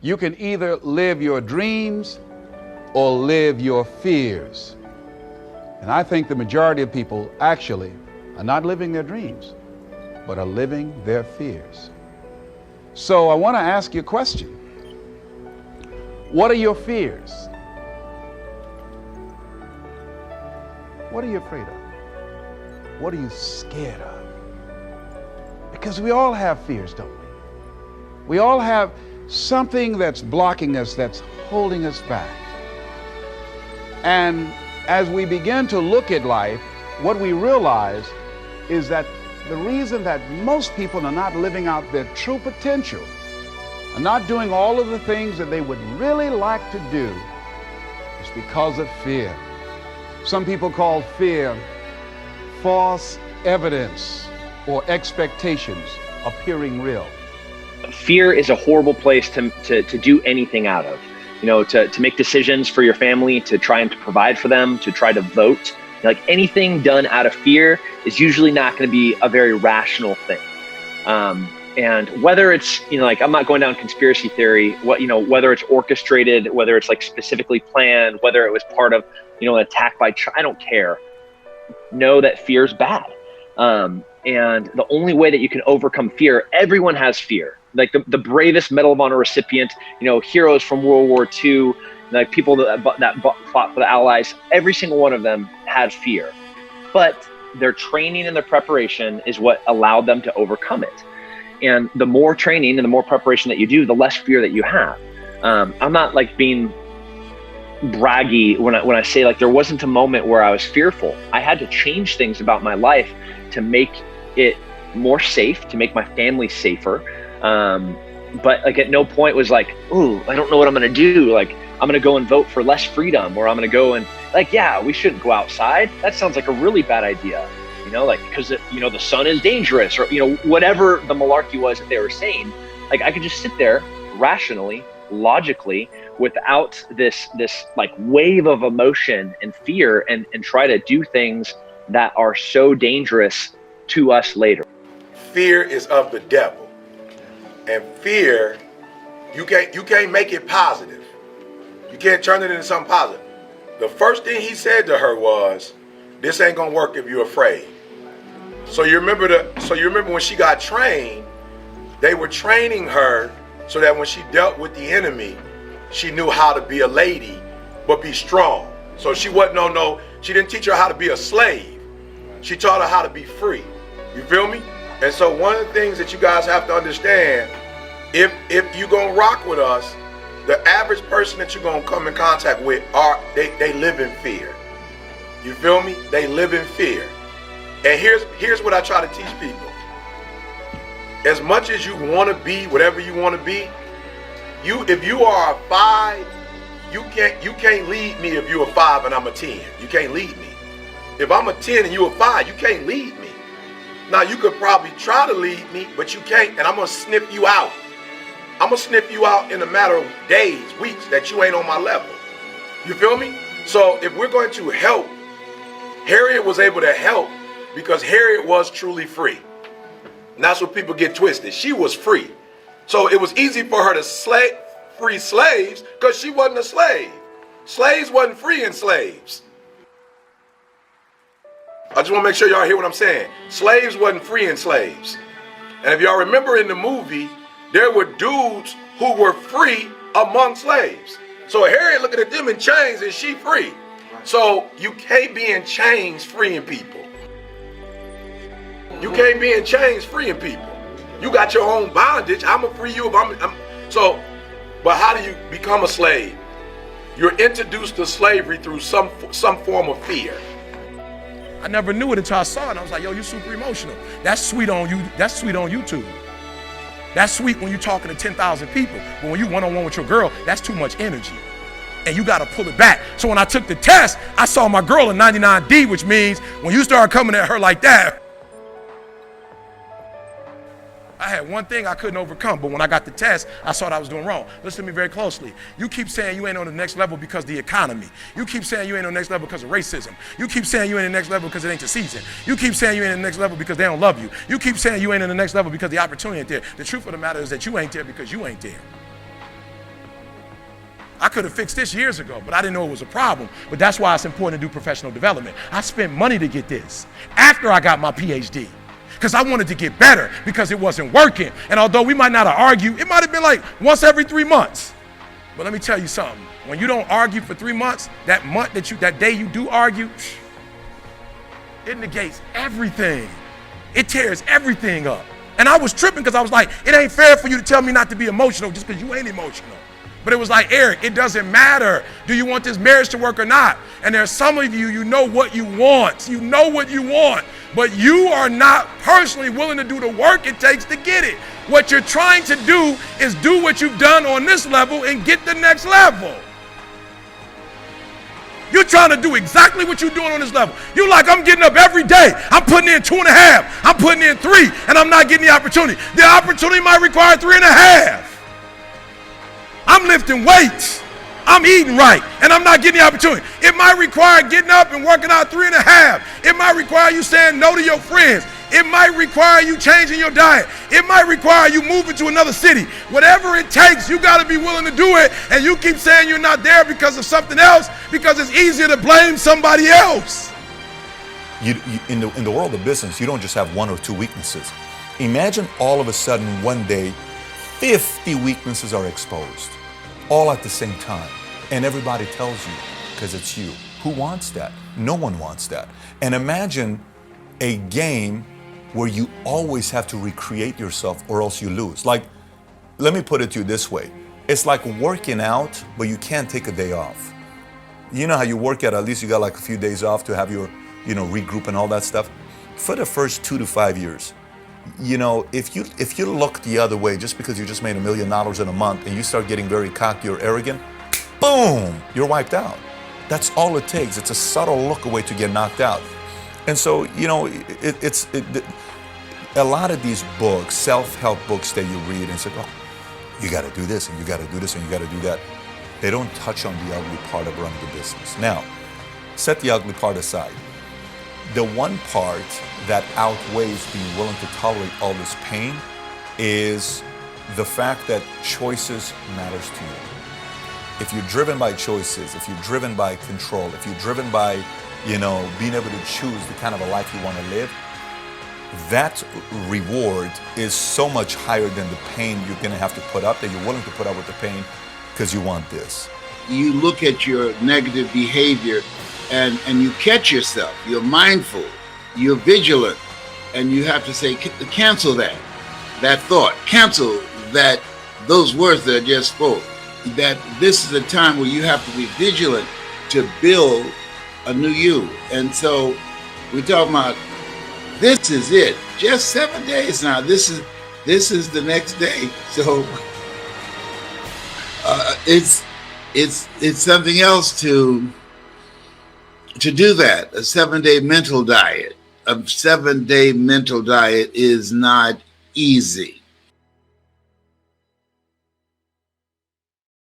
You can either live your dreams or live your fears. And I think the majority of people actually are not living their dreams, but are living their fears. So I want to ask you a question. What are your fears? What are you afraid of? What are you scared of? Because we all have fears, don't we? We all have something that's blocking us, that's holding us back. And as we begin to look at life, what we realize is that the reason that most people are not living out their true potential, are not doing all of the things that they would really like to do, is because of fear. Some people call fear false evidence or expectations appearing real. Fear is a horrible place to do anything out of. You know, to make decisions for your family, to try and to provide for them, to try to vote. Like anything done out of fear is usually not going to be a very rational thing. And whether it's, you know, like I'm not going down conspiracy theory, whether it's orchestrated, whether it's like specifically planned, whether it was part of, you know, an attack by, I don't care. Know that fear is bad. And the only way that you can overcome fear, everyone has fear. Like the bravest Medal of Honor recipient, you know, heroes from World War II, like people that fought for the Allies, every single one of them had fear. But their training and their preparation is what allowed them to overcome it. And the more training and the more preparation that you do, the less fear that you have. I'm not like being braggy when I say like there wasn't a moment where I was fearful. I had to change things about my life to make it more safe, to make my family safer. But like at no point was like, ooh, I don't know what I'm gonna do. Like I'm gonna go and vote for less freedom, or I'm gonna go and like, yeah, we shouldn't go outside. That sounds like a really bad idea. You know, like, because, you know, the sun is dangerous, or, you know, whatever the malarkey was that they were saying. Like, I could just sit there rationally, logically, without this like wave of emotion and fear, and try to do things that are so dangerous to us later. Fear is of the devil, and fear, you can't make it positive. You can't turn it into something positive. The first thing he said to her was, "This ain't gonna work if you're afraid." So you remember when she got trained, they were training her so that when she dealt with the enemy, she knew how to be a lady, but be strong. So she wasn't she didn't teach her how to be a slave. She taught her how to be free. You feel me? And so one of the things that you guys have to understand, if you're gonna rock with us, the average person that you're gonna come in contact with they live in fear. You feel me? They live in fear. And here's what I try to teach people. As much as you want to be whatever you want to be, if you are a 5, you can't lead me if you're a 5 and I'm a 10. You can't lead me. If I'm a 10 and you're a 5, you can't lead me. Now you could probably try to lead me, but you can't, and I'm gonna sniff you out. I'm gonna sniff you out in a matter of days, weeks, that you ain't on my level. You feel me? So if we're going to help, Harriet was able to help because Harriet was truly free. And that's what people get twisted. She was free. So it was easy for her to free slaves because she wasn't a slave. Slaves wasn't freeing slaves. I just want to make sure y'all hear what I'm saying. Slaves wasn't freeing slaves. And if y'all remember in the movie, there were dudes who were free among slaves. So Harriet looking at them in chains and she free. So you can't be in chains freeing people. You can't be in chains freeing people. You got your own bondage. I'm gonna free you if but how do you become a slave? You're introduced to slavery through some form of fear. I never knew it until I saw it. I was like, yo, you super emotional. That's sweet on you. That's sweet on YouTube. That's sweet when you're talking to 10,000 people. But when you one-on-one with your girl, that's too much energy. And you got to pull it back. So when I took the test, I saw my girl in 99D, which means when you start coming at her like that, I had one thing I couldn't overcome, but when I got the test, I saw what I was doing wrong. Listen to me very closely. You keep saying you ain't on the next level because of the economy. You keep saying you ain't on the next level because of racism. You keep saying you ain't on the next level because it ain't the season. You keep saying you ain't on the next level because they don't love you. You keep saying you ain't on the next level because the opportunity ain't there. The truth of the matter is that you ain't there because you ain't there. I could have fixed this years ago, but I didn't know it was a problem. But that's why it's important to do professional development. I spent money to get this after I got my PhD, because I wanted to get better because it wasn't working. And although we might not have argued, it might have been like once every 3 months. But let me tell you something. When you don't argue for 3 months, that day you do argue, it negates everything. It tears everything up. And I was tripping because I was like, it ain't fair for you to tell me not to be emotional just because you ain't emotional. But it was like, Eric, it doesn't matter. Do you want this marriage to work or not? And there's some of you, you know what you want. You know what you want. But you are not personally willing to do the work it takes to get it. What you're trying to do is do what you've done on this level and get the next level. You're trying to do exactly what you're doing on this level. You're like, I'm getting up every day. I'm putting in 2.5. I'm putting in 3, and I'm not getting the opportunity. The opportunity might require 3.5. I'm lifting weights. I'm eating right, and I'm not getting the opportunity. It might require getting up and working out 3.5. It might require you saying no to your friends. It might require you changing your diet. It might require you moving to another city. Whatever it takes, you got to be willing to do it. And you keep saying you're not there because of something else, because it's easier to blame somebody else. In the world of business, you don't just have 1 or 2 weaknesses. Imagine all of a sudden one day, 50 weaknesses are exposed, all at the same time. And everybody tells you, because it's you. Who wants that? No one wants that. And imagine a game where you always have to recreate yourself or else you lose. Like, let me put it to you this way. It's like working out, but you can't take a day off. You know how you work out, at least you got like a few days off to have your, regroup and all that stuff. For the first 2 to 5 years, if you look the other way just because you just made $1 million in a month and you start getting very cocky or arrogant, boom, you're wiped out. That's all it takes. It's a subtle look away to get knocked out. And so, a lot of these books, self-help books that you read and say, oh, you got to do this and you got to do this and you got to do that. They don't touch on the ugly part of running the business. Now, set the ugly part aside. The one part that outweighs being willing to tolerate all this pain is the fact that choices matters to you. If you're driven by choices, if you're driven by control, if you're driven by, being able to choose the kind of a life you want to live, that reward is so much higher than the pain you're going to have to put up, that you're willing to put up with the pain because you want this. You look at your negative behavior and you catch yourself. You're mindful, you're vigilant, and you have to say, cancel that thought, cancel those words that I just spoke. That this is a time where you have to be vigilant to build a new you. And so we're talking about, this is it. Just 7 days now. This is the next day. So it's something else to do that. A 7-day mental diet. A 7-day mental diet is not easy.